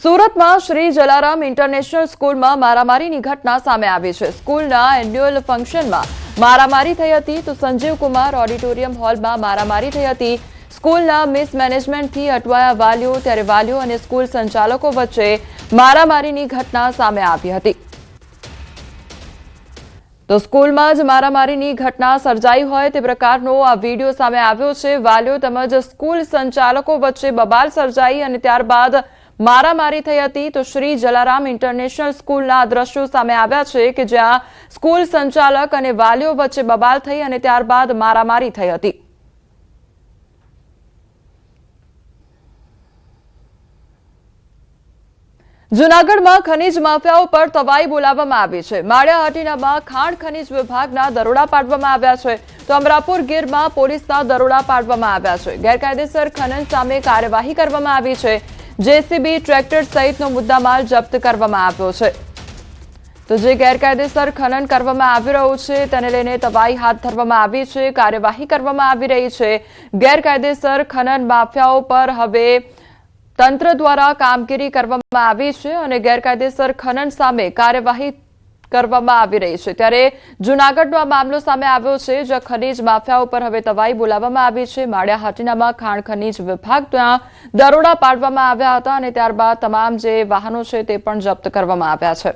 સુરતમાં શ્રી જલારામ ઇન્ટરનેશનલ સ્કૂલમાં મારામારીની ઘટના સામે આવી છે। સ્કૂલના એન્યુઅલ ફંક્શનમાં મારામારી થઈ હતી તો સંજીવ કુમાર ઓડિટોરિયમ હોલમાં મારામારી થઈ હતી। સ્કૂલના મિસમેનેજમેન્ટથી અટવાયા વાલીઓ, ત્યારે વાલીઓ અને સ્કૂલ સંચાલકો વચ્ચે મારામારીની ઘટના સામે આવી હતી। તો સ્કૂલમાં જ મારામારીની ઘટના સર્જાઈ હોય તે પ્રકારનો આ વિડીયો સામે આવ્યો છે। વાલીઓ તેમજ સ્કૂલ સંચાલકો વચ્ચે બબાલ સર્જાઈ અને ત્યારબાદ મારામારી થઈ હતી। તો શ્રી જલારામ ઇન્ટરનેશનલ સ્કૂલના દ્રશ્યો સામે આવ્યા છે કે જ્યાં સ્કૂલ સંચાલક અને વાલીઓ વચ્ચે બબાલ થઈ અને ત્યારબાદ મારામારી થઈ હતી। જૂનાગઢમાં ખનીજ માફિયાઓ પર તવાઈ બોલાવવામાં આવી છે। માળિયાહાટીનામાં ખાણ ખનીજ વિભાગના દરોડા પાડવામાં આવ્યા છે તો અમરાપુર ગીરમાં પોલીસના દરોડા પાડવામાં આવ્યા છે। ગેરકાયદેસર ખનન સામે કાર્યવાહી કરવામાં આવી છે। જેસીબી, ટ્રેક્ટર સહિતનો મુદ્દામાલ જપ્ત કરવામાં આવ્યો છે। તો જે ગેરકાયદેસર ખનન કરવામાં આવી રહ્યું છે તેને લઈને તવાઈ હાથ ધરવામાં આવી છે, કાર્યવાહી કરવામાં આવી રહી છે। ગેરકાયદેસર ખનન માફિયાઓ પર હવે તંત્ર દ્વારા કામગીરી કરવામાં આવી છે અને ગેરકાયદેસર ખનન સામે કાર્યવાહી કરવામાં આવી રહી છે। ત્યારે જૂનાગઢનો આ મામલો સામે આવ્યો છે જ્યાં ખનીજ માફિયાઓ પર હવે તવાઈ બોલાવવામાં આવી છે। માળિયાહાટીનામાં ખાણ ખનીજ વિભાગ ત્યાં દરોડા પાડવામાં આવ્યા હતા અને ત્યારબાદ તમામ જે વાહનો છે તે પણ જપ્ત કરવામાં આવ્યા છે।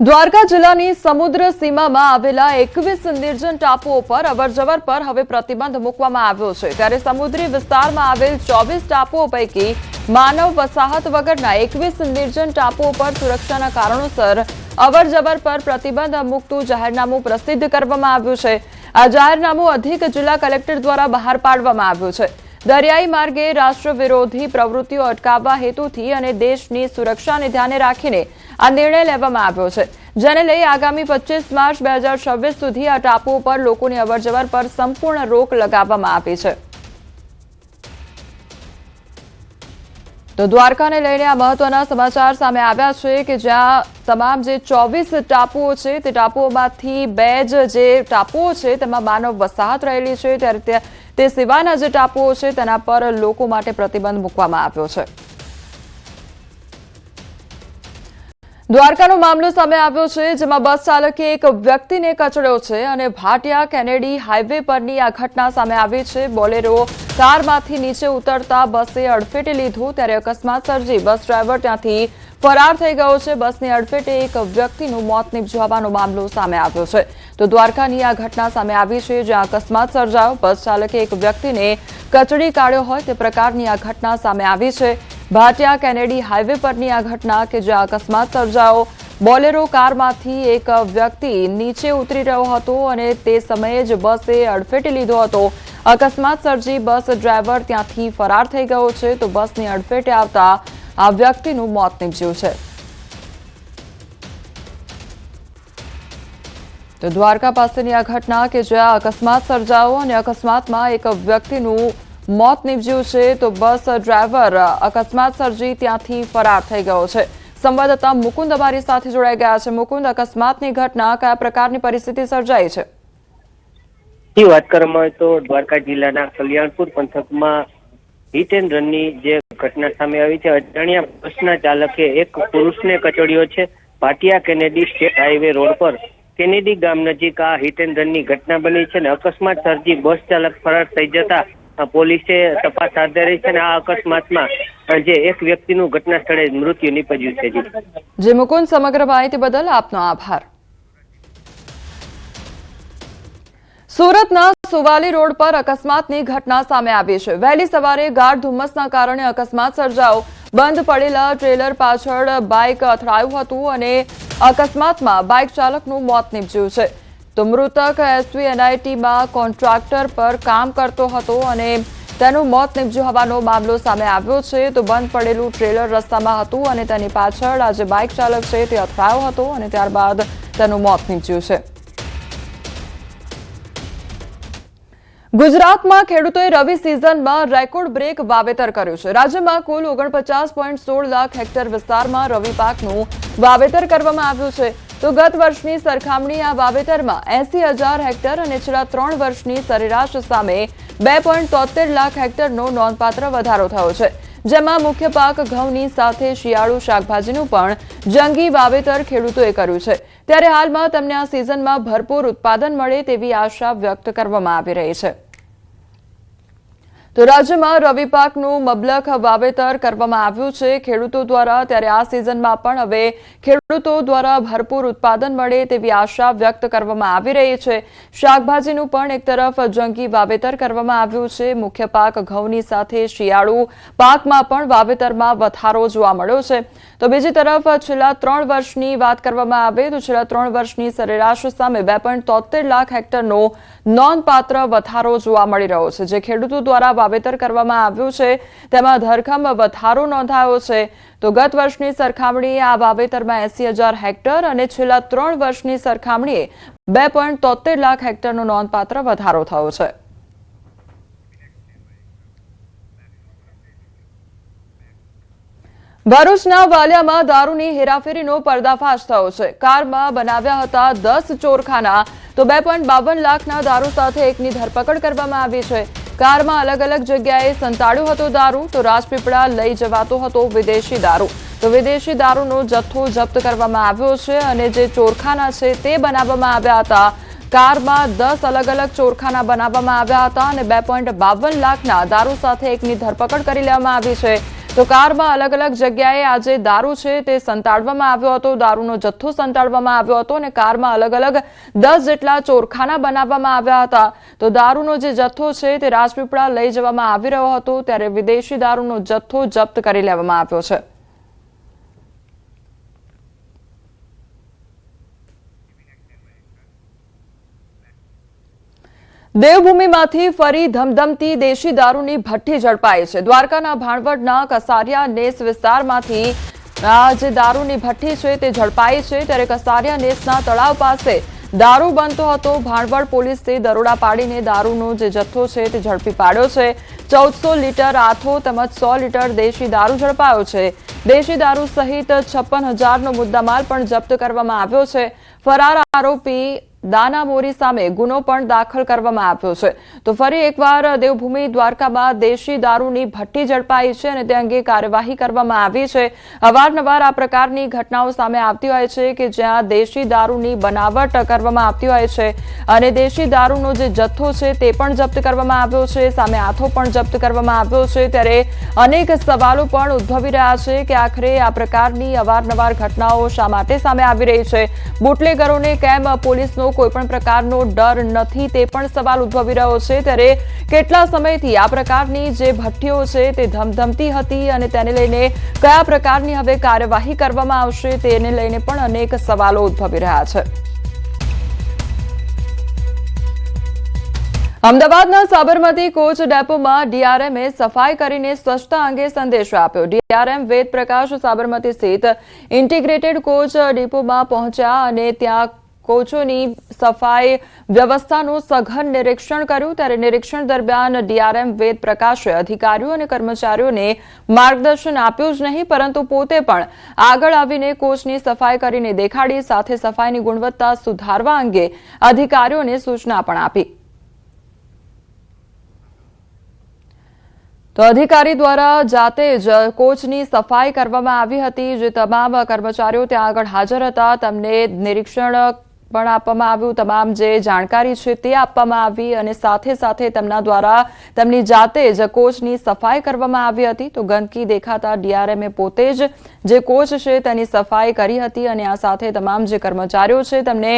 દ્વારકા જિલ્લાની સમુદ્ર સીમામાં આવેલા 21 નિર્જન ટાપુઓ પર અવરજવર પર હવે પ્રતિબંધ મૂકવામાં આવ્યો છે। ત્યારે સમુદ્રી વિસ્તારમાં આવેલ 24 ટાપુઓ પૈકી માનવ વસાહત વગરના 21 નિર્જન ટાપુઓ પર સુરક્ષાના કારણોસર અવરજવર પર પ્રતિબંધ મૂકતું જાહેરનામું પ્રસિદ્ધ કરવામાં આવ્યું છે। આ જાહેરનામું અધિક જિલ્લા કલેક્ટર દ્વારા બહાર પાડવામાં આવ્યું છે। દરિયાઈ માર્ગે રાષ્ટ્ર વિરોધી પ્રવૃત્તિઓ અટકાવવા હેતુથી અને દેશની સુરક્ષાને ધ્યાને રાખીને આ નિર્ણય લેવામાં આવ્યો છે, જેને લઈ આગામી 25 માર્ચ 2026 સુધી આ ટાપુઓ પર લોકોની અવરજવર પર સંપૂર્ણ રોક લગાવવામાં આવી છે। તો દ્વારકાને લઈને આ મહત્વના સમાચાર સામે આવ્યા છે કે જ્યાં તમામ જે 24 ટાપુઓ છે તે ટાપુઓમાંથી 2 જે ટાપુઓ છે તેમાં માનવ વસાહત રહેલી છે, ત્યારે તે સિવાયના જે ટાપુઓ છે તેના પર લોકો માટે પ્રતિબંધ મૂકવામાં આવ્યો છે। દ્વારકાનો મામલો સામે આવ્યો છે જેમાં બસ ચાલકે એક વ્યક્તિને કચડ્યો છે અને ભાટિયા કેનેડી હાઈવે પરની આ ઘટના સામે આવી છે। બોલેરો કારમાંથી નીચે ઉતરતા બસે અડફેટે લીધું, ત્યારે અકસ્માત સર્જી બસ ડ્રાઈવર ત્યાંથી ફરાર થઈ ગયો છે। બસની અડફેટે એક વ્યક્તિનું મોત નીપજવાનો મામલો સામે આવ્યો છે। તો દ્વારકાની આ ઘટના સામે આવી છે જ્યાં અકસ્માત સર્જાયો, બસ ચાલકે એક વ્યક્તિને કચડી કાઢ્યો હોય તે પ્રકારની આ ઘટના સામે આવી છે। ભાટિયા કેનેડી હાઈવે પરની આ ઘટના કે જ્યાં અકસ્માત સર્જાયો, બોલેરો કારમાંથી એક વ્યક્તિ નીચે ઉતરી રહ્યો હતો અને તે સમયે જ બસે અડફેટે લીધો હતો। અકસ્માત સર્જી બસ ડ્રાઈવર ત્યાંથી ફરાર થઈ ગયો છે તો બસની અડફેટે આવતા આ વ્યક્તિનું મોત નીપજ્યું છે। તો દ્વારકા પાસેની આ ઘટના કે જ્યાં અકસ્માત સર્જાયો અને અકસ્માતમાં એક વ્યક્તિનું મોત નીપજ્યું છે તો બસ ડ્રાઈવર અકસ્માત સર્જી ત્યાંથી ફરાર થઈ ગયો છે। સંવાદદાતા મુકુંદ અમારી સાથે જોડાઈ ગયા છે। મુકુંદ, અકસ્માતની ઘટના કયા પ્રકારની પરિસ્થિતિ સર્જાઈ છે? વાત કરવામાં આવે તો દ્વારકા જિલ્લાના કલ્યાણપુર પંથકમાં હિટ એન્ડ રનની જે ઘટના સામે આવી છે। અજાણ્યા બસના ચાલકે એક પુરુષને કચડ્યો છે। Bhatia Kennedy state highway road પર કેનેડી ગામ નજીક આ હિટ એન્ડ રનની ઘટના બની છે અને અકસ્માત સર્જી બસ ચાલક ફરાર થઈ જતા પોલીસે તપાસ હાથ ધરી છે અને આ અકસ્માતમાં જે એક વ્યક્તિનું ઘટના સ્થળે મૃત્યુ નીપજ્યું છે। જી મુકુંદ, સમગ્ર માહિતી બદલ આપનો આભાર। સુરતના સુવાલી રોડ પર અકસ્માતની ઘટના સામે આવી છે। વહેલી સવારે ગાઢ ધુમ્મસના કારણે અકસ્માત સર્જાયો। બંધ પડેલા ટ્રેલર પાછળ બાઇક અથડાયું હતું અને અકસ્માતમાં બાઇક ચાલકનું મોત નીપજ્યું છે। તો મૃતક SVNITમાં કોન્ટ્રાક્ટર પર કામ કરતો હતો અને તેનું મોત નીપજ્યું હોવાનો મામલો સામે આવ્યો છે। તો બંધ પડેલું ટ્રેલર રસ્તામાં હતું અને તેની પાછળ આ જે બાઇક ચાલક છે તે અથડાયો હતો અને ત્યારબાદ તેનું મોત નીપજ્યું છે। ગુજરાતમાં ખેડૂતોએ રવિ સિઝનમાં રેકોર્ડ બ્રેક વાવેતર કર્યું છે। રાજ્યમાં કુલ 49.16 લાખ હેક્ટર વિસ્તારમાં રવિ પાકનું વાવેતર કરવામાં આવ્યું છે। તો ગત વર્ષની સરખામણી આ વાવેતરમાં 80,000 હેક્ટર અને છેલ્લા 3 વર્ષની સરેરાશ સામે 2.73 લાખ હેક્ટરનો નોંધપાત્ર વધારો થયો છે, જેમાં મુખ્ય પાક ઘઉંની સાથે શિયાળુ શાકભાજીનું પણ જંગી વાવેતર ખેડૂતોએ કર્યું છે। ત્યારે હાલમાં તેમને આ સિઝનમાં ભરપૂર ઉત્પાદન મળે તેવી આશા વ્યક્ત કરવામાં આવી રહી છે। તો રાજ્યમાં રવિ પાકનું મબલખ વાવેતર કરવામાં આવ્યું છે ખેડૂતો દ્વારા। ત્યારે આ સિઝનમાં પણ હવે ખેડૂતો દ્વારા ભરપૂર ઉત્પાદન મળે તેવી આશા વ્યક્ત કરવામાં આવી રહી છે। શાકભાજીનું પણ એક તરફ જંગી વાવેતર કરવામાં આવ્યું છે। મુખ્ય પાક ઘઉંની સાથે શિયાળુ પાકમાં પણ વાવેતરમાં વધારો જોવા મળ્યો છે। તો બીજી તરફ છેલ્લા 3 વર્ષની વાત કરવામાં આવે તો છેલ્લા 3 વર્ષની સરેરાશ સામે 2.73 લાખ હેક્ટરનો નોંધપાત્ર વધારો જોવા મળી રહ્યો છે, જે ખેડૂતો દ્વારા વાવેતર કરવામાં આવ્યું છે તેમાં ધરખમ વધારો નોંધાયો છે। તો ગત વર્ષની સરખામણીએ આ વાવેતરમાં 80,000 હેક્ટર અને છેલ્લા 3 વર્ષની સરખામણીએ 2.73 લાખ હેક્ટરનો નોંધપાત્ર વધારો થયો છે। ભરૂચના વાલિયામાં દારૂની હેરાફેરીનો પર્દાફાશ થયો છે। કારમાં બનાવ્યા હતા 10 ચોરખાના, તો 2.52 લાખના દારૂ સાથે એકની ધરપકડ કરવામાં આવી છે। કારમાં અલગ અલગ જગ્યાએ સંતાડ્યો હતો દારૂ, તો રાજપીપળા લઈ જવાતો હતો વિદેશી દારૂ, તો વિદેશી દારૂનો જથ્થો જપ્ત કરવામાં આવ્યો છે અને જે ચોરખાના છે તે બનાવવામાં આવ્યા હતા। કારમાં 10 અલગ અલગ ચોરખાના બનાવવામાં આવ્યા હતા અને 2.52 લાખના દારૂ સાથે એકની ધરપકડ કરી લેવામાં આવી છે। તો કારમાં અલગ અલગ જગ્યાએ આજે દારૂ છે તે સંતાડવામાં આવ્યો હતો, દારૂનો જથ્થો સંતાડવામાં આવ્યો હતો અને કારમાં અલગ અલગ 10 જેટલા ચોરખાના બનાવવામાં આવ્યા હતા। તો દારૂનો જે જથ્થો છે તે રાજપીપળા લઈ જવામાં આવી રહ્યો હતો, ત્યારે વિદેશી દારૂનો જથ્થો જપ્ત કરી લેવામાં આવ્યો છે। દેવભૂમિમાંથી ફરી ધમધમતી દેશી દારૂની ભઠ્ઠી ઝડપાઈ છે। દ્વારકાના ભાણવડના કસારિયા નેસ વિસ્તારમાંથી આ જે દારૂની ભઠ્ઠી છે તે ઝડપાઈ છે। ત્યારે કસારિયા નેસના તળાવ પાસે દારૂ બનતો હતો। ભાણવડ પોલીસે દરોડા પાડીને દારૂનો જે જથ્થો છે તે ઝડપી પાડ્યો છે। 1400 લીટર આથો તેમજ 100 લીટર દેશી દારૂ ઝડપાયો છે। દેશી દારૂ સહિત 56,000નો મુદ્દામાલ પણ જપ્ત કરવામાં આવ્યો છે। ફરાર આરોપી દાના મોરી સામે ગુનો પણ દાખલ કરવામાં આવ્યો છે। તો ફરી એકવાર દેવભૂમિ દ્વારકામાં દેશી દારૂની ભઠ્ઠી ઝડપાઈ છે અને તે અંગે કાર્યવાહી કરવામાં આવી છે। અવારનવાર આ પ્રકારની ઘટનાઓ સામે આવતી હોય છે કે જ્યાં દેશી દારૂની બનાવટ કરવામાં આવતી હોય છે અને દેશી દારૂનો જે જથ્થો છે તે પણ જપ્ત કરવામાં આવ્યો છે, સામે આથો પણ જપ્ત કરવામાં આવ્યો છે। ત્યારે અનેક સવાલો પણ ઉદ્ભવી રહ્યા છે કે આખરે આ પ્રકારની અવારનવાર ઘટનાઓ શા માટે સામે આવી રહી છે? બુટલેગરોને કેમ પોલીસનો કોઈ પણ પ્રકારનો ડર નથી તે પણ સવાલ ઉદ્ભવી રહ્યો છે। ત્યારે કેટલા સમયથી આ પ્રકારની જે ભઠ્ઠીઓ છે તે ધમધમતી હતી અને તેને લઈને કયા પ્રકારની હવે કાર્યવાહી કરવામાં આવશે તેને લઈને પણ અનેક સવાલો ઉદ્ભવી રહ્યા છે। અમદાવાદના સાબરમતી કોચ ડેપોમાં ડીઆરએમએ સફાઈ કરીને સ્વચ્છતા અંગે સંદેશો આપ્યો। ડીઆરએમ વેદ પ્રકાશ સાબરમતી સ્થિત ઇન્ટિગ્રેટેડ કોચ ડેપોમાં પહોંચ્યા અને ત્યાં કોચોની સફાઈ વ્યવસ્થાનું સઘન નિરીક્ષણ કર્યું। ત્યારે નિરીક્ષણ દરમિયાન ડીઆરએમ વેદ પ્રકાશે અધિકારીઓ અને કર્મચારીઓને માર્ગદર્શન આપ્યું જ નહીં પરંતુ પોતે પણ આગળ આવીને કોચની સફાઈ કરીને દેખાડી, સાથે સફાઈની ગુણવત્તા સુધારવા અંગે અધિકારીઓને સૂચના પણ આપી। તો અધિકારી દ્વારા જાતે જ કોચની સફાઈ કરવામાં આવી હતી। જે તમામ કર્મચારીઓ ત્યાં આગળ હાજર હતા તેમને નિરીક્ષણ પણ આપવામાં આવ્યું, તમામ જે જાણકારી છે તે આપવામાં આવી અને સાથે સાથે તેમના દ્વારા તેમની જાતે જ કોચની સફાઈ કરવામાં આવી હતી। તો ગંદકી દેખાતા ડીઆરએમએ પોતે જ જે કોચ છે તેની સફાઈ કરી હતી અને આ સાથે તમામ જે કર્મચારીઓ છે તેમને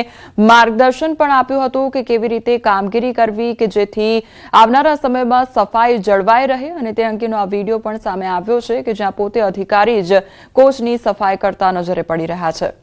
માર્ગદર્શન પણ આપ્યું હતું કે કેવી રીતે કામગીરી કરવી કે જેથી આવનારા સમયમાં સફાઈ જળવાઈ રહે અને તે અંગેનો આ વિડીયો પણ સામે આવ્યો છે કે જ્યાં પોતે અધિકારી જ કોચની સફાઈ કરતા નજરે પડી રહ્યા છે।